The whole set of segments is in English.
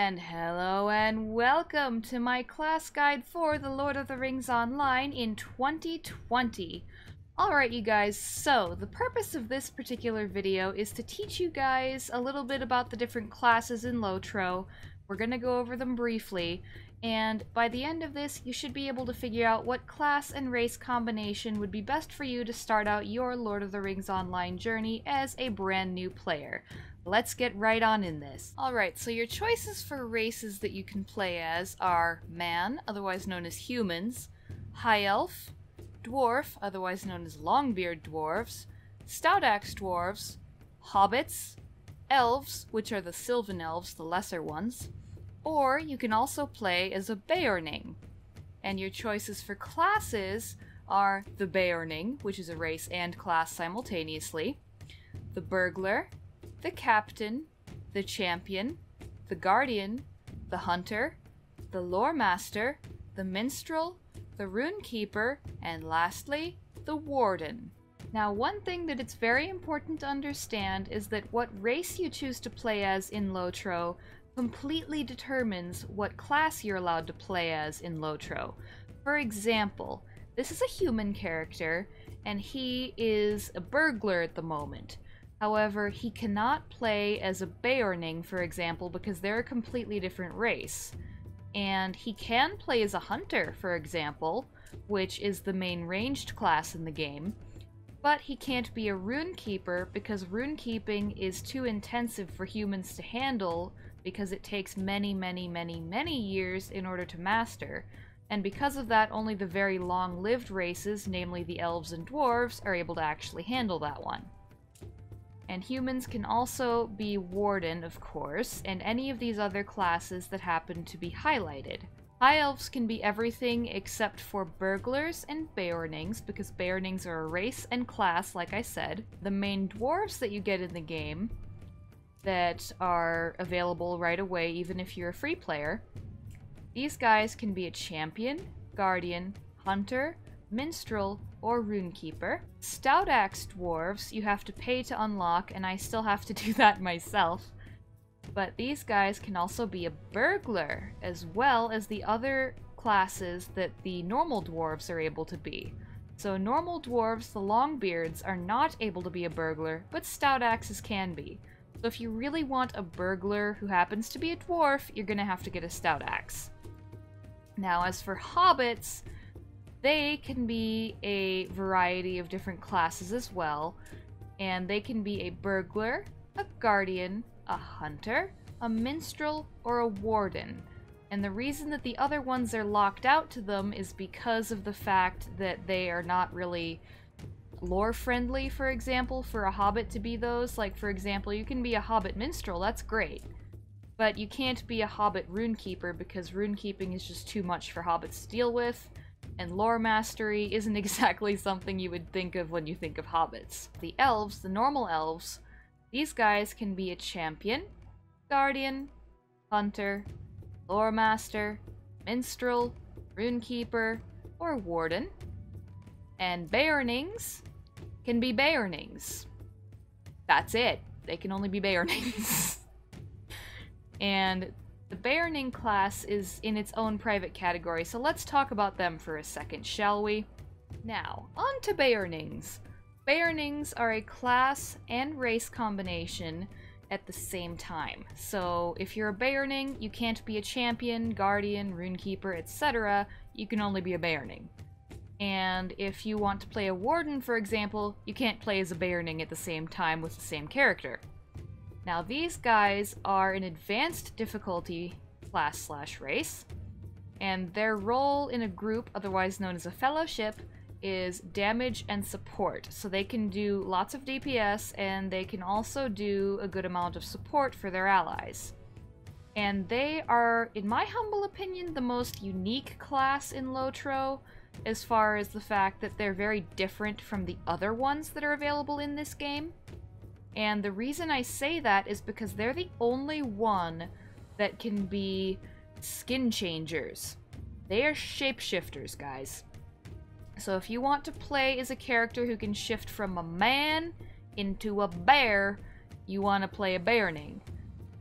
And hello and welcome to my class guide for The Lord of the Rings Online in 2020. Alright you guys, so the purpose of this particular video is to teach you guys a little bit about the different classes in LOTRO. We're gonna go over them briefly, and by the end of this you should be able to figure out what class and race combination would be best for you to start out your Lord of the Rings Online journey as a brand new player. Let's get right on in this. Alright, so your choices for races that you can play as are man, otherwise known as humans, high elf, dwarf, otherwise known as longbeard dwarves, stout axe dwarves, hobbits, elves, which are the sylvan elves, the lesser ones, or you can also play as a beorning. And your choices for classes are the beorning, which is a race and class simultaneously, the burglar, the captain, the champion, the guardian, the hunter, the lore master, the minstrel, the rune-keeper, and lastly, the warden. Now, one thing that it's very important to understand is that what race you choose to play as in LOTRO completely determines what class you're allowed to play as in LOTRO. For example, this is a human character, and he is a burglar at the moment. However, he cannot play as a beorning, for example, because they're a completely different race. And he can play as a hunter, for example, which is the main ranged class in the game, but he can't be a rune-keeper because rune-keeping is too intensive for humans to handle because it takes many years in order to master. And because of that, only the very long-lived races, namely the elves and dwarves, are able to actually handle that one. And humans can also be warden, of course, and any of these other classes that happen to be highlighted. High elves can be everything except for burglars and beornings, because beornings are a race and class, like I said. The main dwarves that you get in the game that are available right away, even if you're a free player, these guys can be a champion, guardian, hunter, minstrel, or rune-keeper. Stout axe dwarves you have to pay to unlock, and I still have to do that myself. But these guys can also be a burglar, as well as the other classes that the normal dwarves are able to be. So normal dwarves, the longbeards, are not able to be a burglar, but stout axes can be. So if you really want a burglar who happens to be a dwarf, you're gonna have to get a stout axe. Now, as for hobbits, they can be a variety of different classes as well, and they can be a burglar, a guardian, a hunter, a minstrel, or a warden. And the reason that the other ones are locked out to them is because of the fact that they are not really lore-friendly, for example, for a hobbit to be those. Like, for example, you can be a hobbit minstrel, that's great. But you can't be a hobbit rune-keeper because rune-keeping is just too much for hobbits to deal with. And lore mastery isn't exactly something you would think of when you think of hobbits. The elves, the normal elves, these guys can be a champion, guardian, hunter, lore master, minstrel, rune-keeper, or warden. And beornings can be beornings. That's it. They can only be beornings. And the beorning class is in its own private category, so let's talk about them for a second, shall we? Now, on to beornings. Beornings are a class and race combination at the same time. So if you're a beorning, you can't be a champion, guardian, rune-keeper, etc. You can only be a beorning. And if you want to play a warden, for example, you can't play as a beorning at the same time with the same character. Now, these guys are an advanced difficulty class/race, and their role in a group, otherwise known as a fellowship, is damage and support. So they can do lots of DPS, and they can also do a good amount of support for their allies. And they are, in my humble opinion, the most unique class in LOTRO, as far as the fact that they're very different from the other ones that are available in this game. And the reason I say that is because they're the only one that can be skin changers. They are shapeshifters, guys. So if you want to play as a character who can shift from a man into a bear, you want to play a beorning.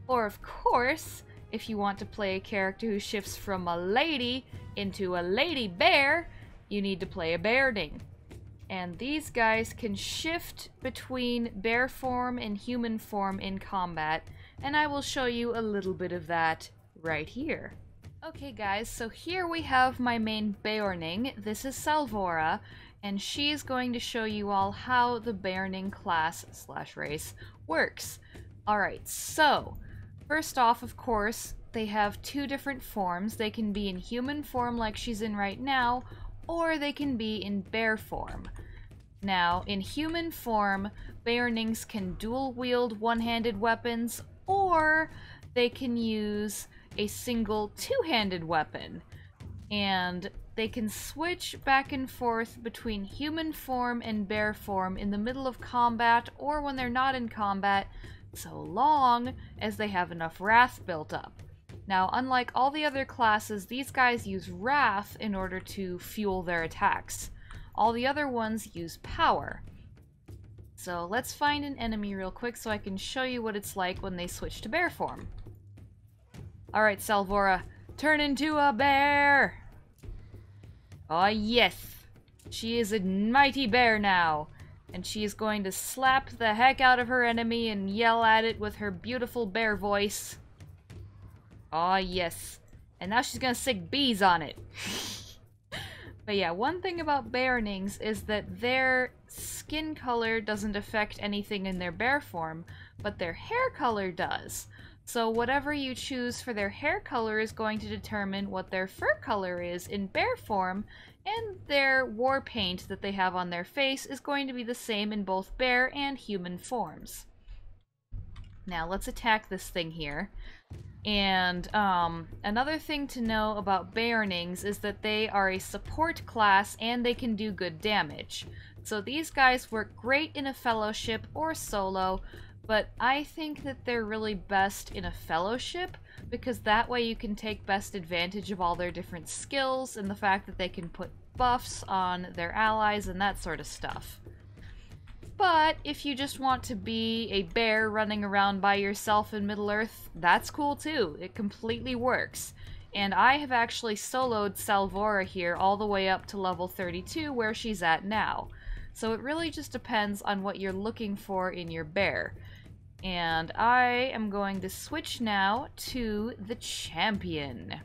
Or, of course, if you want to play a character who shifts from a lady into a lady bear, you need to play a Bearning. And these guys can shift between bear form and human form in combat, and I will show you a little bit of that right here. Okay guys, so here we have my main Bearning. This is Salvora, and she is going to show you all how the Bearning class / race works. Alright, so first off, of course, they have two different forms. They can be in human form like she's in right now, or they can be in bear form. Now, in human form, Bearnings can dual-wield one-handed weapons, or they can use a single two-handed weapon. And they can switch back and forth between human form and bear form in the middle of combat, or when they're not in combat, so long as they have enough wrath built up. Now, unlike all the other classes, these guys use wrath in order to fuel their attacks. All the other ones use power. So let's find an enemy real quick so I can show you what it's like when they switch to bear form. Alright, Salvora, turn into a bear! Oh yes! She is a mighty bear now, and she is going to slap the heck out of her enemy and yell at it with her beautiful bear voice. Oh yes. And now she's gonna stick bees on it. But yeah, one thing about Bearnings is that their skin color doesn't affect anything in their bear form, but their hair color does. So whatever you choose for their hair color is going to determine what their fur color is in bear form, and their war paint that they have on their face is going to be the same in both bear and human forms. Now let's attack this thing here. And another thing to know about Bearnings is that they are a support class and they can do good damage. So these guys work great in a fellowship or solo, but I think that they're really best in a fellowship because that way you can take best advantage of all their different skills and the fact that they can put buffs on their allies and that sort of stuff. But if you just want to be a bear running around by yourself in Middle-earth, that's cool too. It completely works. And I have actually soloed Salvora here all the way up to level 32 where she's at now. So it really just depends on what you're looking for in your bear. And I am going to switch now to the champion.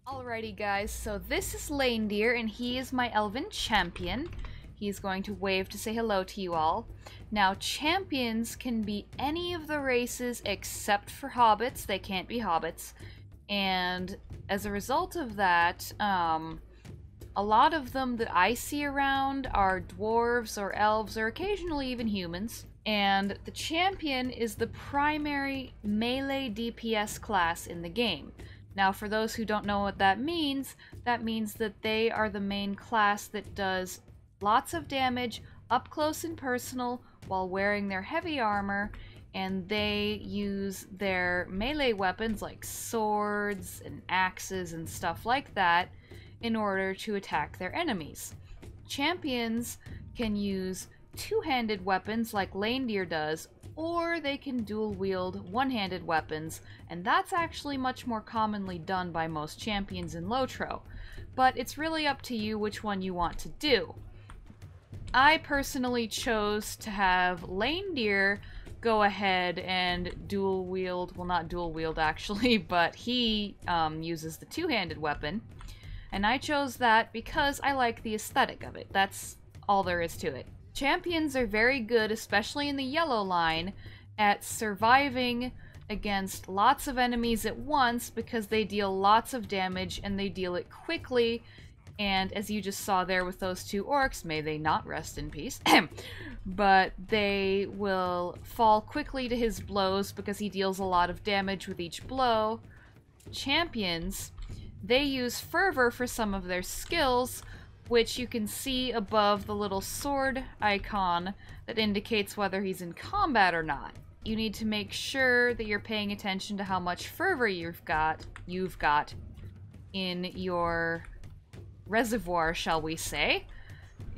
Alrighty guys, so this is Leindeer and he is my elven champion. He's going to wave to say hello to you all. Now, champions can be any of the races except for hobbits. They can't be hobbits. And as a result of that, a lot of them that I see around are dwarves or elves or occasionally even humans. And the champion is the primary melee DPS class in the game. Now, for those who don't know what that means that they are the main class that does lots of damage up close and personal while wearing their heavy armor, and they use their melee weapons like swords and axes and stuff like that in order to attack their enemies. Champions can use two-handed weapons like Leindeer does, or they can dual-wield one-handed weapons, and that's actually much more commonly done by most champions in LOTRO. But it's really up to you which one you want to do. I personally chose to have Leindeer go ahead and dual wield, well not dual wield actually, but he uses the two-handed weapon. And I chose that because I like the aesthetic of it. That's all there is to it. Champions are very good, especially in the yellow line, at surviving against lots of enemies at once because they deal lots of damage and they deal it quickly. And as you just saw there with those two orcs, may they not rest in peace, but they will fall quickly to his blows because he deals a lot of damage with each blow. Champions, they use fervor for some of their skills, which you can see above the little sword icon that indicates whether he's in combat or not. You need to make sure that you're paying attention to how much fervor you've got in your reservoir, shall we say,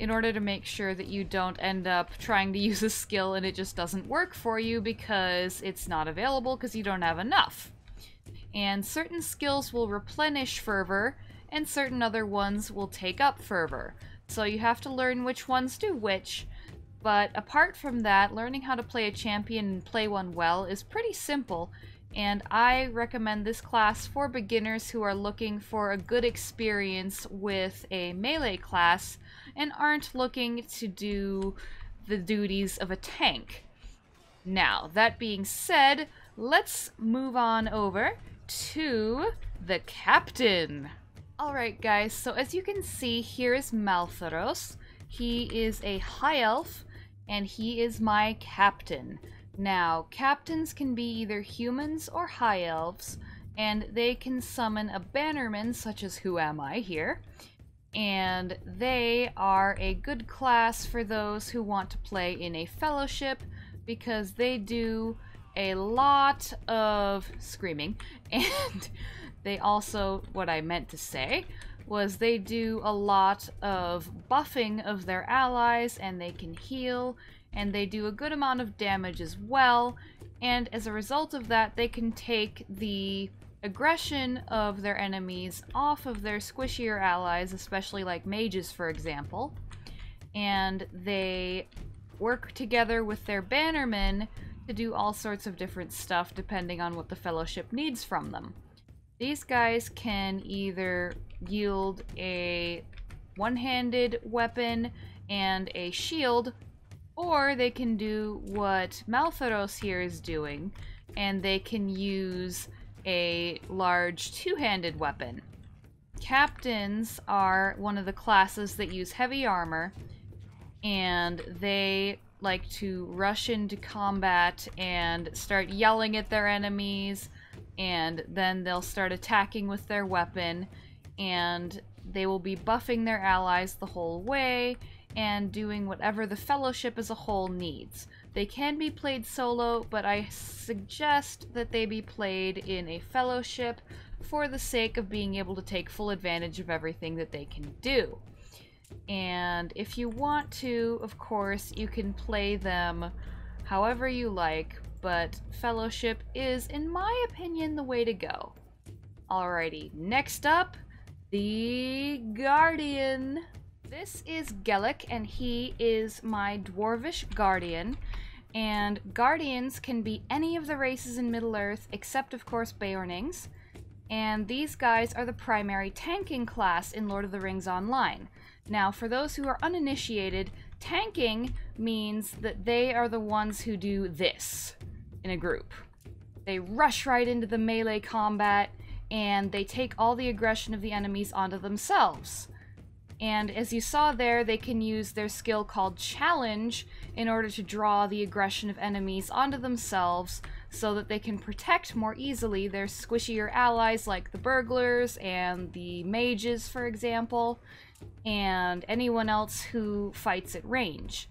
in order to make sure that you don't end up trying to use a skill and it just doesn't work for you because it's not available because you don't have enough. and certain skills will replenish fervor, and certain other ones will take up fervor. So you have to learn which ones do which, but apart from that, learning how to play a champion and play one well is pretty simple, and I recommend this class for beginners who are looking for a good experience with a melee class and aren't looking to do the duties of a tank. Now, that being said, let's move on over to the captain. Alright guys, so as you can see, here is Maltharos. He is a high elf, and he is my captain. Now, captains can be either humans or high elves, and they can summon a bannerman, such as Who Am I here, and they are a good class for those who want to play in a fellowship, because they do a lot of screaming, and they also, what I meant to say, was they do a lot of buffing of their allies, and they can heal, and they do a good amount of damage as well, and as a result of that, they can take the aggression of their enemies off of their squishier allies, especially like mages, for example, and they work together with their bannermen to do all sorts of different stuff depending on what the Fellowship needs from them. These guys can either yield a one-handed weapon and a shield, or they can do what Maltharos here is doing, and they can use a large two-handed weapon. Captains are one of the classes that use heavy armor, and they like to rush into combat and start yelling at their enemies, and then they'll start attacking with their weapon, and they will be buffing their allies the whole way and doing whatever the Fellowship as a whole needs. They can be played solo, but I suggest that they be played in a Fellowship for the sake of being able to take full advantage of everything that they can do. And if you want to, of course, you can play them however you like, but Fellowship is, in my opinion, the way to go. Alrighty, next up, the Guardian. This is Gellick, and he is my Dwarvish Guardian, and Guardians can be any of the races in Middle-earth, except, of course, Beornings, and these guys are the primary tanking class in Lord of the Rings Online. Now, for those who are uninitiated, tanking means that they are the ones who do this in a group. They rush right into the melee combat, and they take all the aggression of the enemies onto themselves. And as you saw there, they can use their skill called Challenge in order to draw the aggression of enemies onto themselves so that they can protect more easily their squishier allies like the Burglars and the Mages, for example, and anyone else who fights at range.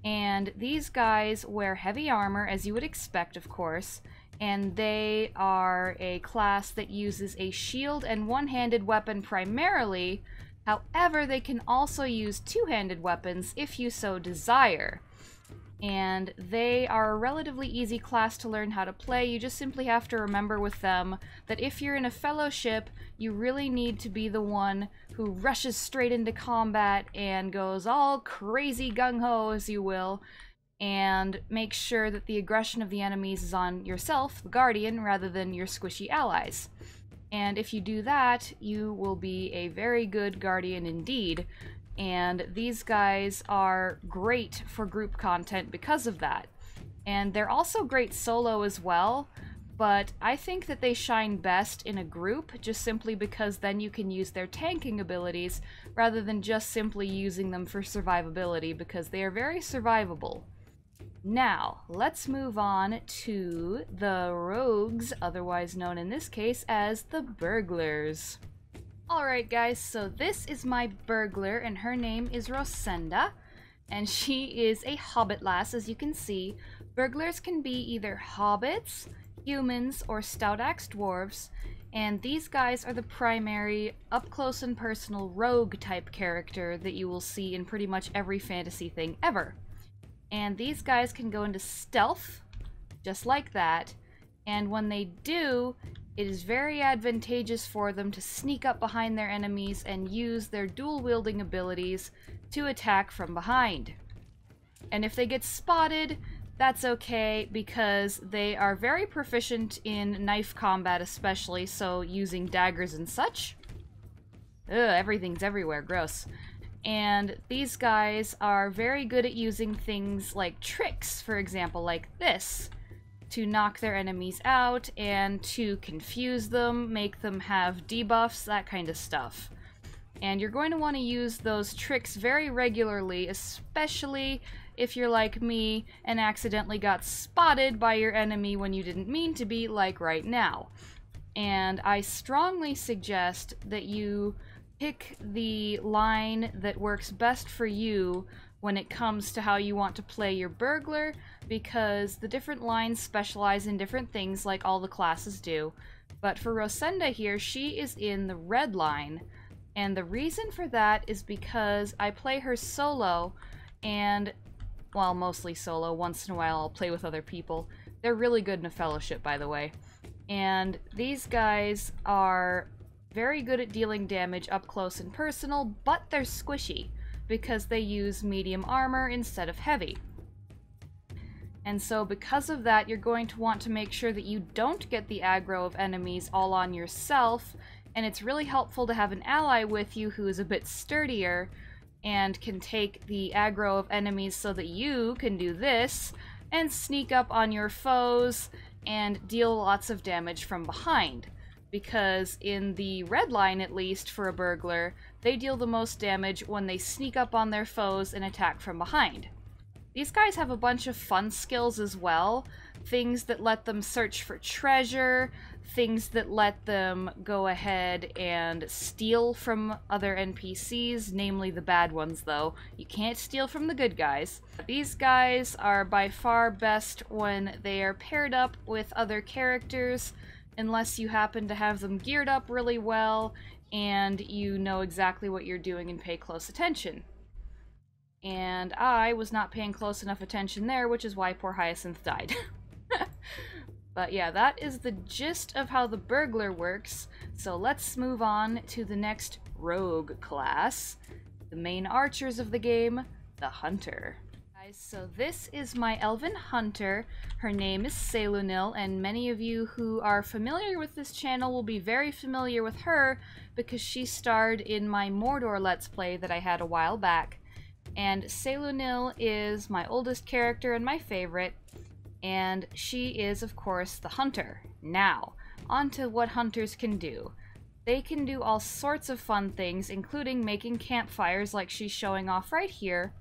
And these guys wear heavy armor, as you would expect, of course, and they are a class that uses a shield and one-handed weapon primarily. However, they can also use two-handed weapons if you so desire. And they are a relatively easy class to learn how to play. You just simply have to remember with them that if you're in a fellowship, you really need to be the one who rushes straight into combat and goes all crazy gung-ho, as you will, and make sure that the aggression of the enemies is on yourself, the Guardian, rather than your squishy allies. And if you do that, you will be a very good Guardian indeed. And these guys are great for group content because of that. And they're also great solo as well, but I think that they shine best in a group just simply because then you can use their tanking abilities rather than just simply using them for survivability, because they are very survivable. Now, let's move on to the rogues, otherwise known in this case as the burglars. Alright guys, so this is my burglar, and her name is Rosenda, and she is a hobbit lass, as you can see. Burglars can be either hobbits, humans, or stout-axe dwarves, and these guys are the primary up-close and personal rogue type character that you will see in pretty much every fantasy thing ever. And these guys can go into stealth, just like that, and when they do, it is very advantageous for them to sneak up behind their enemies and use their dual-wielding abilities to attack from behind. And if they get spotted, that's okay, because they are very proficient in knife combat especially, so using daggers and such. Ugh, everything's everywhere, gross. And these guys are very good at using things like tricks, for example, like this, to knock their enemies out and to confuse them, make them have debuffs, that kind of stuff. And you're going to want to use those tricks very regularly, especially if you're like me and accidentally got spotted by your enemy when you didn't mean to be, like right now. And I strongly suggest that you pick the line that works best for you when it comes to how you want to play your burglar, because the different lines specialize in different things like all the classes do. But for Rosenda here, she is in the red line, and the reason for that is because I play her solo, and, well, mostly solo. Once in a while I'll play with other people. They're really good in a fellowship, by the way. And these guys are very good at dealing damage up close and personal, but they're squishy because they use medium armor instead of heavy. And so because of that, you're going to want to make sure that you don't get the aggro of enemies all on yourself, and it's really helpful to have an ally with you who is a bit sturdier and can take the aggro of enemies so that you can do this and sneak up on your foes and deal lots of damage from behind. Because in the red line, at least, for a burglar, they deal the most damage when they sneak up on their foes and attack from behind. These guys have a bunch of fun skills as well. Things that let them search for treasure, things that let them go ahead and steal from other NPCs, namely the bad ones though. You can't steal from the good guys. These guys are by far best when they are paired up with other characters, unless you happen to have them geared up really well and you know exactly what you're doing and pay close attention. And I was not paying close enough attention there, which is why poor Hyacinth died. But yeah, that is the gist of how the burglar works, so let's move on to the next rogue class, the main archers of the game, the hunter. So this is my elven hunter. Her name is Selunil, and many of you who are familiar with this channel will be very familiar with her because she starred in my Mordor Let's Play that I had a while back. And Selunil is my oldest character and my favorite, and she is, of course, the hunter. Now, on to what hunters can do. They can do all sorts of fun things, including making campfires like she's showing off right here,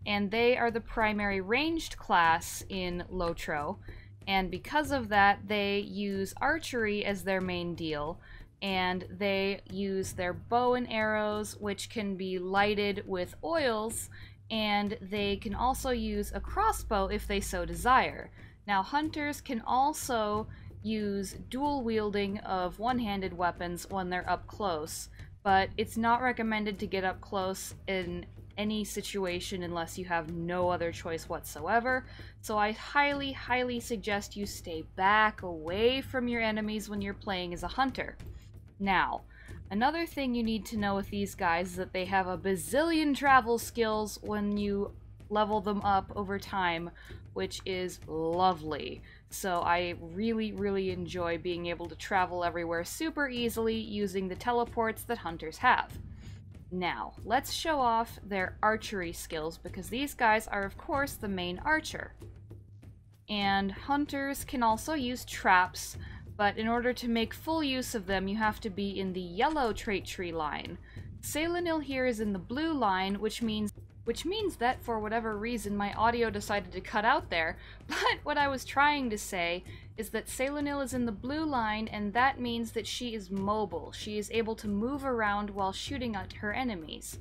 and they are the primary ranged class in LOTRO, and because of that they use archery as their main deal, and they use their bow and arrows, which can be lighted with oils, and they can also use a crossbow if they so desire. Now hunters can also use dual wielding of one-handed weapons when they're up close, but it's not recommended to get up close in any situation unless you have no other choice whatsoever. So I highly suggest you stay back away from your enemies when you're playing as a hunter. Now, another thing you need to know with these guys is that they have a bazillion travel skills when you level them up over time, which is lovely. So I really enjoy being able to travel everywhere super easily using the teleports that hunters have. Now, let's show off their archery skills, because these guys are, of course, the main archer. And hunters can also use traps, but in order to make full use of them, you have to be in the yellow trait tree line. Selunil here is in the blue line, which means that for whatever reason my audio decided to cut out there, but what I was trying to say is that Selunil is in the blue line, and that means that she is mobile. She is able to move around while shooting at her enemies,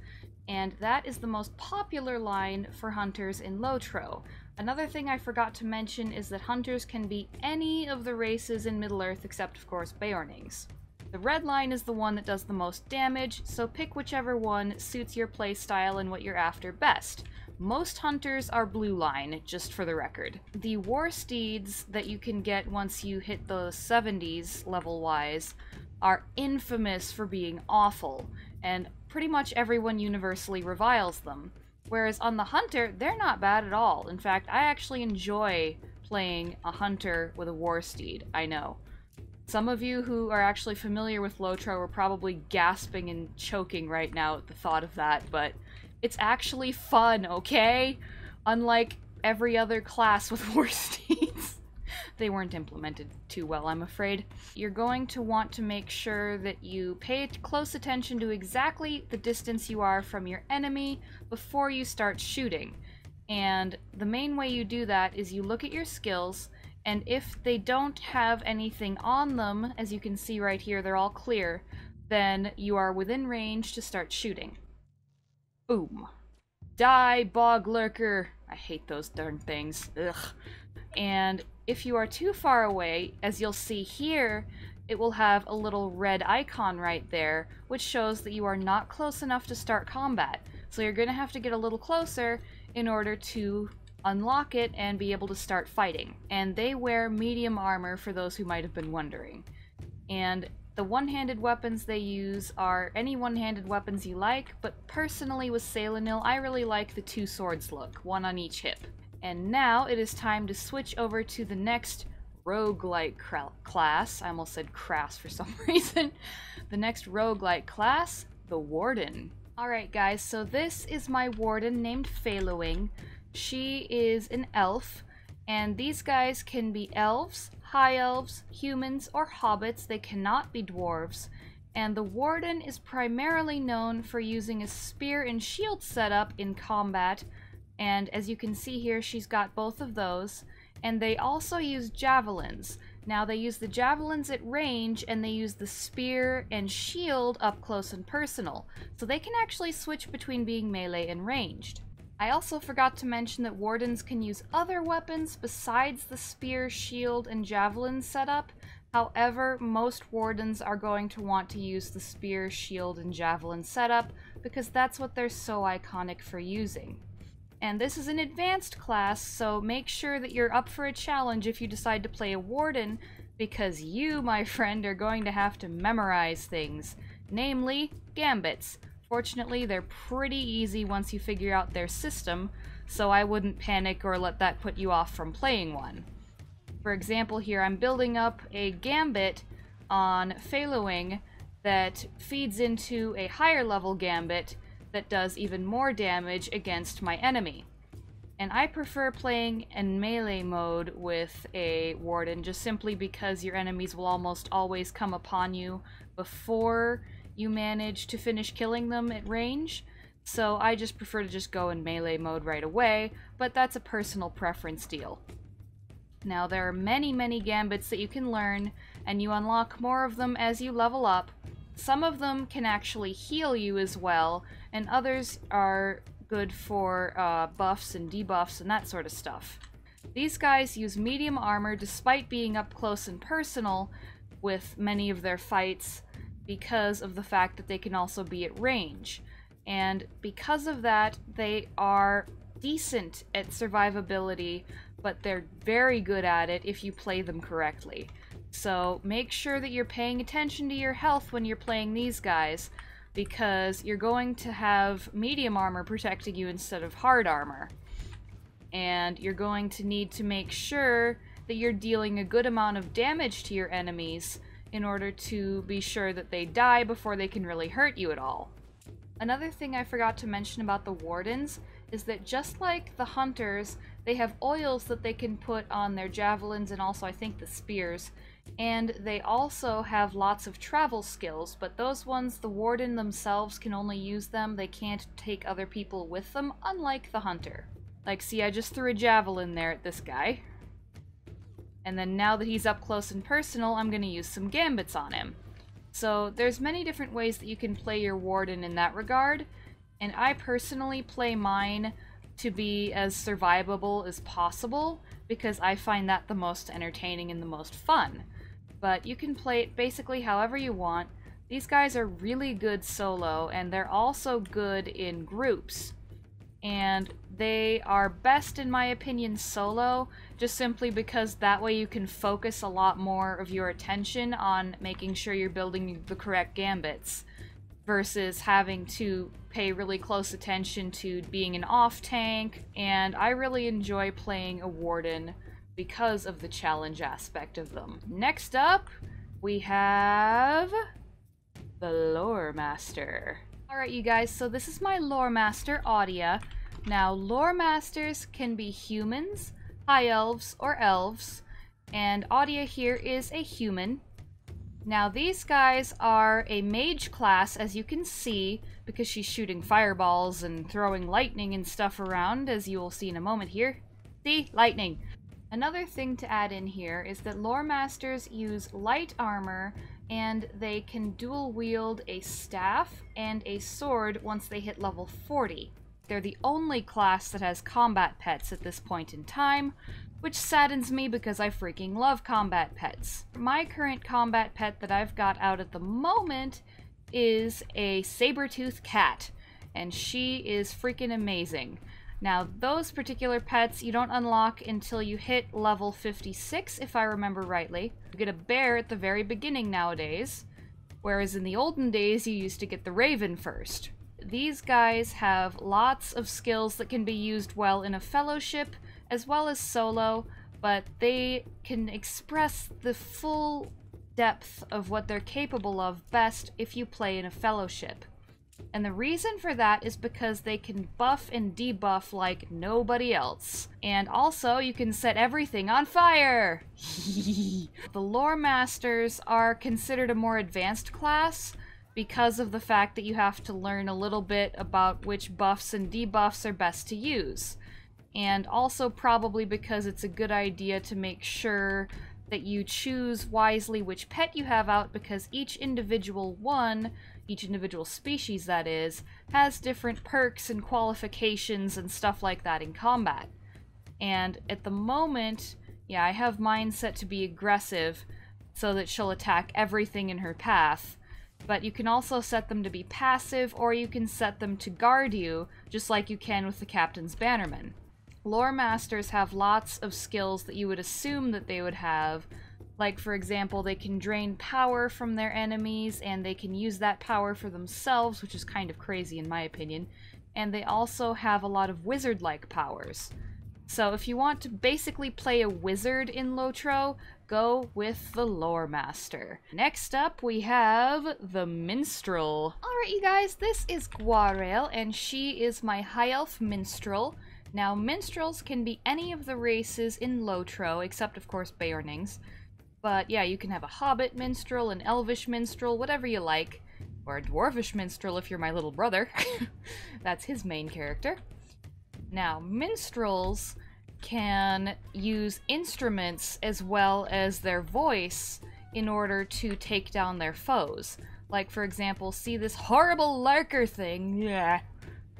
and that is the most popular line for hunters in LOTRO. Another thing I forgot to mention is that hunters can be any of the races in Middle-earth except, of course, Beornings. The red line is the one that does the most damage, so pick whichever one suits your playstyle and what you're after best. Most hunters are blue line, just for the record. The war steeds that you can get once you hit the 70s level-wise are infamous for being awful, and pretty much everyone universally reviles them. Whereas on the hunter, they're not bad at all. In fact, I actually enjoy playing a hunter with a war steed, I know. Some of you who are actually familiar with LOTRO are probably gasping and choking right now at the thought of that, but it's actually fun, okay? Unlike every other class with war steeds. They weren't implemented too well, I'm afraid. You're going to want to make sure that you pay close attention to exactly the distance you are from your enemy before you start shooting. And the main way you do that is you look at your skills, and if they don't have anything on them, as you can see right here, they're all clear, then you are within range to start shooting. Boom. Die, bog lurker! I hate those darn things. Ugh. And if you are too far away, as you'll see here, it will have a little red icon right there, which shows that you are not close enough to start combat. So you're going to have to get a little closer in order to unlock it and be able to start fighting. And they wear medium armor, for those who might have been wondering. And the one-handed weapons they use are any one-handed weapons you like, but personally with Salanil, I really like the two swords look, one on each hip. And now it is time to switch over to the next roguelike class. I almost said crass for some reason. The next roguelike class, the Warden. Alright guys, so this is my Warden named Feilowing. She is an elf, and these guys can be elves, high elves, humans, or hobbits. They cannot be dwarves. And the Warden is primarily known for using a spear and shield setup in combat, and as you can see here, she's got both of those. And they also use javelins. Now they use the javelins at range, and they use the spear and shield up close and personal. So they can actually switch between being melee and ranged. I also forgot to mention that Wardens can use other weapons besides the spear, shield, and javelin setup. However, most Wardens are going to want to use the spear, shield, and javelin setup because that's what they're so iconic for using. And this is an advanced class, so make sure that you're up for a challenge if you decide to play a Warden, because you, my friend, are going to have to memorize things, namely gambits. Fortunately, they're pretty easy once you figure out their system, so I wouldn't panic or let that put you off from playing one. For example, here I'm building up a gambit on Feilowing that feeds into a higher level gambit that does even more damage against my enemy. And I prefer playing in melee mode with a Warden just simply because your enemies will almost always come upon you before you manage to finish killing them at range. So I just prefer to just go in melee mode right away, but that's a personal preference deal. Now there are many gambits that you can learn, and you unlock more of them as you level up. Some of them can actually heal you as well, and others are good for buffs and debuffs and that sort of stuff. These guys use medium armor despite being up close and personal with many of their fights because of the fact that they can also be at range. And because of that, they are decent at survivability, but they're very good at it if you play them correctly. So make sure that you're paying attention to your health when you're playing these guys, because you're going to have medium armor protecting you instead of hard armor. And you're going to need to make sure that you're dealing a good amount of damage to your enemies in order to be sure that they die before they can really hurt you at all. Another thing I forgot to mention about the Wardens is that just like the Hunters, they have oils that they can put on their javelins and also I think the spears. And they also have lots of travel skills, but those ones, the Warden themselves can only use them. They can't take other people with them, unlike the Hunter. Like, see, I just threw a javelin there at this guy. And then now that he's up close and personal, I'm going to use some gambits on him. So there's many different ways that you can play your Warden in that regard, and I personally play mine to be as survivable as possible, because I find that the most entertaining and the most fun. But you can play it basically however you want. These guys are really good solo, and they're also good in groups. And they are best, in my opinion, solo, just simply because that way you can focus a lot more of your attention on making sure you're building the correct gambits, versus having to pay really close attention to being an off-tank, and I really enjoy playing a Warden because of the challenge aspect of them. Next up, we have the Lore Master. Alright you guys, so this is my Lore Master, Audia. Now, Lore Masters can be humans, high elves, or elves, and Audia here is a human. Now, these guys are a mage class, as you can see, because she's shooting fireballs and throwing lightning and stuff around, as you will see in a moment here. See? Lightning. Another thing to add in here is that Lore Masters use light armor, and they can dual wield a staff and a sword once they hit level 40. They're the only class that has combat pets at this point in time, which saddens me because I freaking love combat pets. My current combat pet that I've got out at the moment is a saber-tooth cat, and she is freaking amazing. Now, those particular pets you don't unlock until you hit level 56, if I remember rightly. You get a bear at the very beginning nowadays, whereas in the olden days you used to get the raven first. These guys have lots of skills that can be used well in a fellowship, as well as solo, but they can express the full depth of what they're capable of best if you play in a fellowship. And the reason for that is because they can buff and debuff like nobody else. And also, you can set everything on fire! The Lore Masters are considered a more advanced class because of the fact that you have to learn a little bit about which buffs and debuffs are best to use. And also probably because it's a good idea to make sure that you choose wisely which pet you have out, because each individual species that is, has different perks and qualifications and stuff like that in combat. And at the moment, yeah, I have mine set to be aggressive so that she'll attack everything in her path, but you can also set them to be passive, or you can set them to guard you, just like you can with the Captain's Bannerman. Lore Masters have lots of skills that you would assume that they would have. Like, for example, they can drain power from their enemies, and they can use that power for themselves, which is kind of crazy in my opinion. And they also have a lot of wizard-like powers. So if you want to basically play a wizard in LOTRO, go with the Lore Master. Next up, we have the Minstrel. Alright you guys, this is Guarail, and she is my High Elf Minstrel. Now, minstrels can be any of the races in LOTRO, except of course Beornings. But yeah, you can have a hobbit minstrel, an elvish minstrel, whatever you like. Or a dwarvish minstrel if you're my little brother. That's his main character. Now, minstrels can use instruments as well as their voice in order to take down their foes. Like, for example, see this horrible lurker thing? Yeah,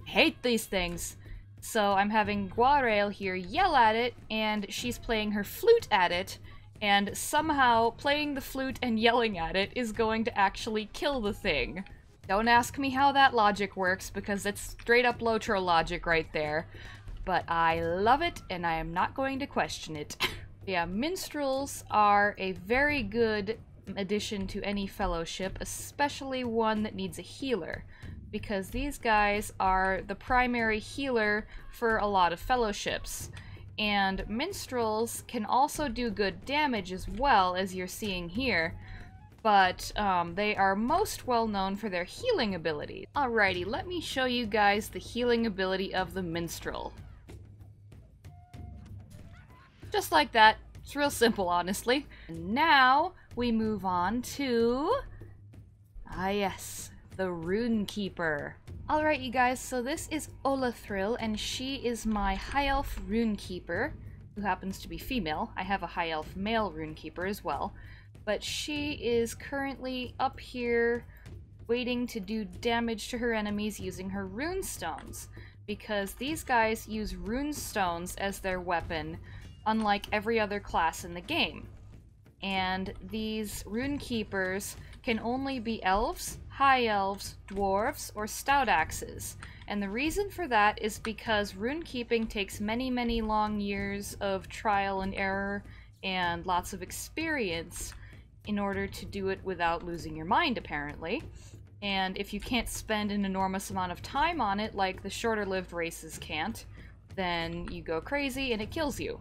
hate these things. So I'm having Guarail here yell at it, and she's playing her flute at it, and somehow playing the flute and yelling at it is going to actually kill the thing. Don't ask me how that logic works, because it's straight up LOTRO logic right there. But I love it, and I am not going to question it. Yeah, minstrels are a very good addition to any fellowship, especially one that needs a healer, because these guys are the primary healer for a lot of fellowships. And minstrels can also do good damage as well, as you're seeing here, but they are most well known for their healing abilities. Alrighty, let me show you guys the healing ability of the minstrel. Just like that. It's real simple, honestly. And now we move on to... yes, the rune-keeper. Alright you guys, so this is LOTRO, and she is my High Elf rune-keeper, who happens to be female. I have a High Elf male rune-keeper as well. But she is currently up here waiting to do damage to her enemies using her rune stones, because these guys use rune stones as their weapon, unlike every other class in the game. And these rune keepers can only be elves, high elves, dwarves, or stout axes. And the reason for that is because rune keeping takes many, many long years of trial and error and lots of experience in order to do it without losing your mind, apparently. And if you can't spend an enormous amount of time on it, like the shorter-lived races can't, then you go crazy and it kills you.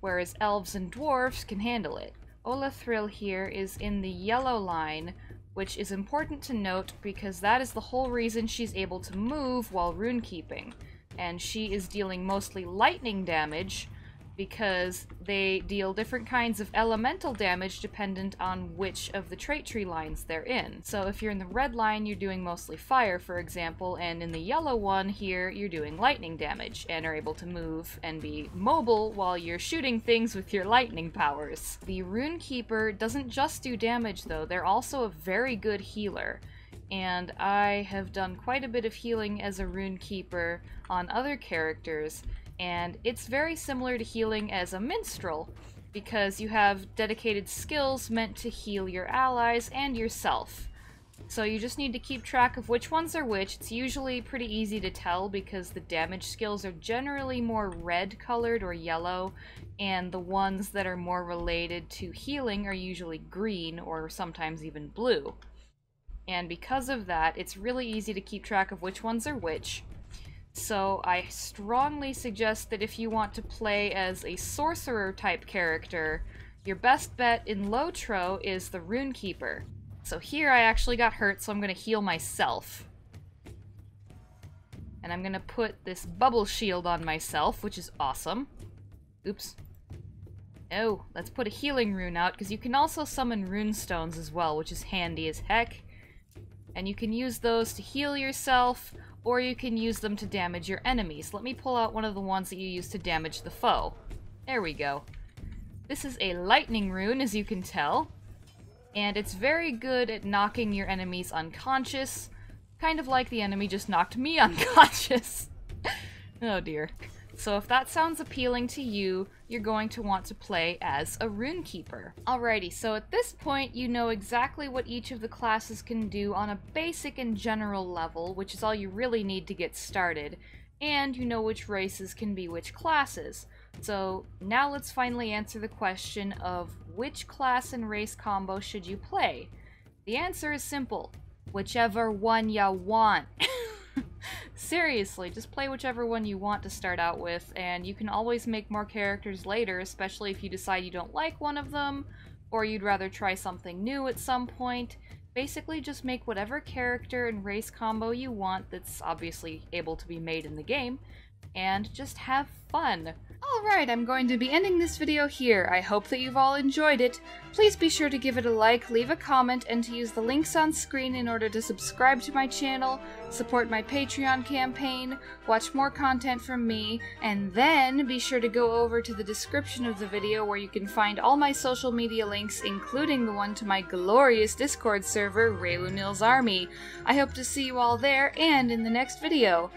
Whereas elves and dwarves can handle it. LOTRO here is in the yellow line, which is important to note because that is the whole reason she's able to move while rune keeping. And she is dealing mostly lightning damage because they deal different kinds of elemental damage dependent on which of the trait tree lines they're in. So if you're in the red line, you're doing mostly fire, for example, and in the yellow one here, you're doing lightning damage and are able to move and be mobile while you're shooting things with your lightning powers. The rune-keeper doesn't just do damage though, they're also a very good healer. And I have done quite a bit of healing as a rune-keeper on other characters, and it's very similar to healing as a minstrel, because you have dedicated skills meant to heal your allies and yourself. So you just need to keep track of which ones are which. It's usually pretty easy to tell because the damage skills are generally more red colored or yellow, and the ones that are more related to healing are usually green or sometimes even blue. And because of that, it's really easy to keep track of which ones are which. So I strongly suggest that if you want to play as a sorcerer type character, your best bet in LOTRO is the rune-keeper. So here I actually got hurt, so I'm going to heal myself. And I'm going to put this bubble shield on myself, which is awesome. Oops. Oh, let's put a healing rune out, because you can also summon rune stones as well, which is handy as heck. And you can use those to heal yourself, or you can use them to damage your enemies. Let me pull out one of the ones that you use to damage the foe. There we go. This is a lightning rune, as you can tell, and it's very good at knocking your enemies unconscious, kind of like the enemy just knocked me unconscious. Oh dear. So if that sounds appealing to you, you're going to want to play as a rune-keeper. Alrighty, so at this point you know exactly what each of the classes can do on a basic and general level, which is all you really need to get started, and you know which races can be which classes. So now let's finally answer the question of which class and race combo should you play? The answer is simple. Whichever one ya want. Seriously, just play whichever one you want to start out with, and you can always make more characters later, especially if you decide you don't like one of them, or you'd rather try something new at some point. Basically, just make whatever character and race combo you want that's obviously able to be made in the game, and just have fun. Alright, I'm going to be ending this video here. I hope that you've all enjoyed it. Please be sure to give it a like, leave a comment, and to use the links on screen in order to subscribe to my channel, support my Patreon campaign, watch more content from me, and then be sure to go over to the description of the video where you can find all my social media links, including the one to my glorious Discord server, Raylunil's Army. I hope to see you all there and in the next video.